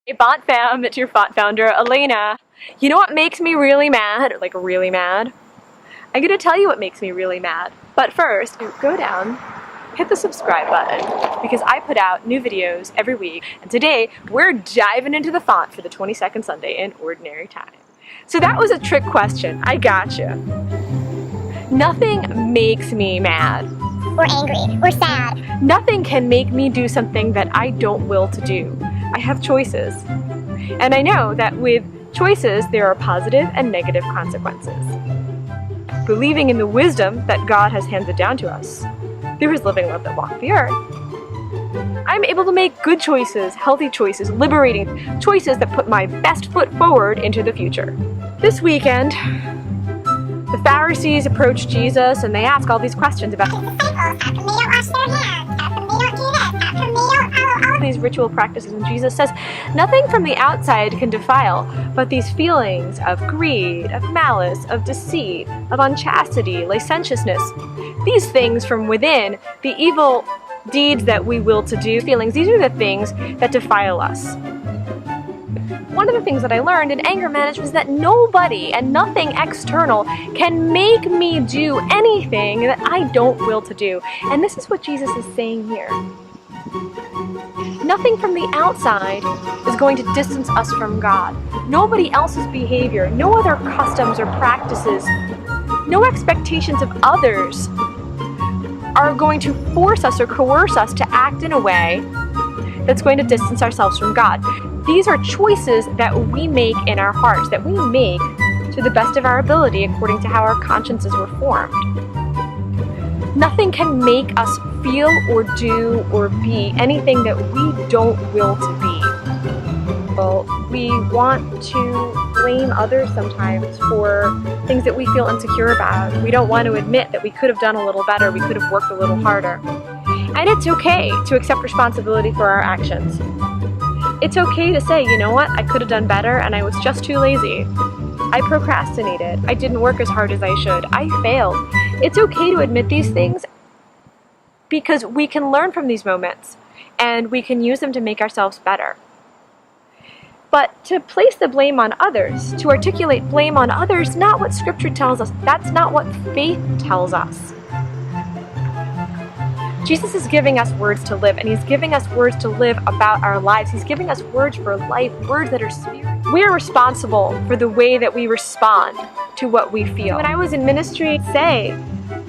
Hey Bot Fam, it's your Bot founder, Elena. You know what makes me really mad? Like really mad? I'm gonna tell you what makes me really mad. But first, go down, hit the subscribe button, because I put out new videos every week. And today, we're diving into the font for the 22nd Sunday in Ordinary Time. So that was a trick question, I gotcha. Nothing makes me mad. Or angry, or sad. Nothing can make me do something that I don't will to do. I have choices. And I know that with choices, there are positive and negative consequences. Believing in the wisdom that God has handed down to us through His living love that walked the earth, I'm able to make good choices, healthy choices, liberating choices that put my best foot forward into the future. This weekend, the Pharisees approach Jesus and they ask all these questions about these ritual practices, and Jesus says nothing from the outside can defile but these feelings of greed, of malice, of deceit, of unchastity, licentiousness. These things from within, the evil deeds that we will to do, feelings, these are the things that defile us. One of the things that I learned in anger management is that nobody and nothing external can make me do anything that I don't will to do. And this is what Jesus is saying here. Nothing from the outside is going to distance us from God. Nobody else's behavior, no other customs or practices, no expectations of others are going to force us or coerce us to act in a way that's going to distance ourselves from God. These are choices that we make in our hearts, that we make to the best of our ability according to how our consciences were formed. Nothing can make us feel or do or be anything that we don't will to be. Well, we want to blame others sometimes for things that we feel insecure about. We don't want to admit that we could have done a little better, we could have worked a little harder. And it's okay to accept responsibility for our actions. It's okay to say, you know what, I could have done better and I was just too lazy. I procrastinated. I didn't work as hard as I should. I failed. It's okay to admit these things because we can learn from these moments and we can use them to make ourselves better. But to place the blame on others, to articulate blame on others, not what Scripture tells us. That's not what faith tells us. Jesus is giving us words to live, and He's giving us words to live about our lives. He's giving us words for life, words that are spirit. We are responsible for the way that we respond to what we feel. When I was in ministry,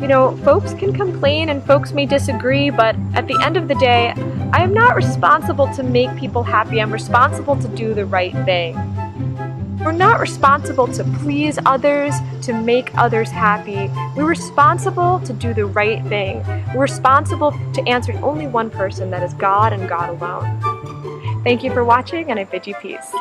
you know, folks can complain and folks may disagree, but at the end of the day, I am not responsible to make people happy. I'm responsible to do the right thing. We're not responsible to please others, to make others happy. We're responsible to do the right thing. We're responsible to answer to only one person, that is God and God alone. Thank you for watching, and I bid you peace.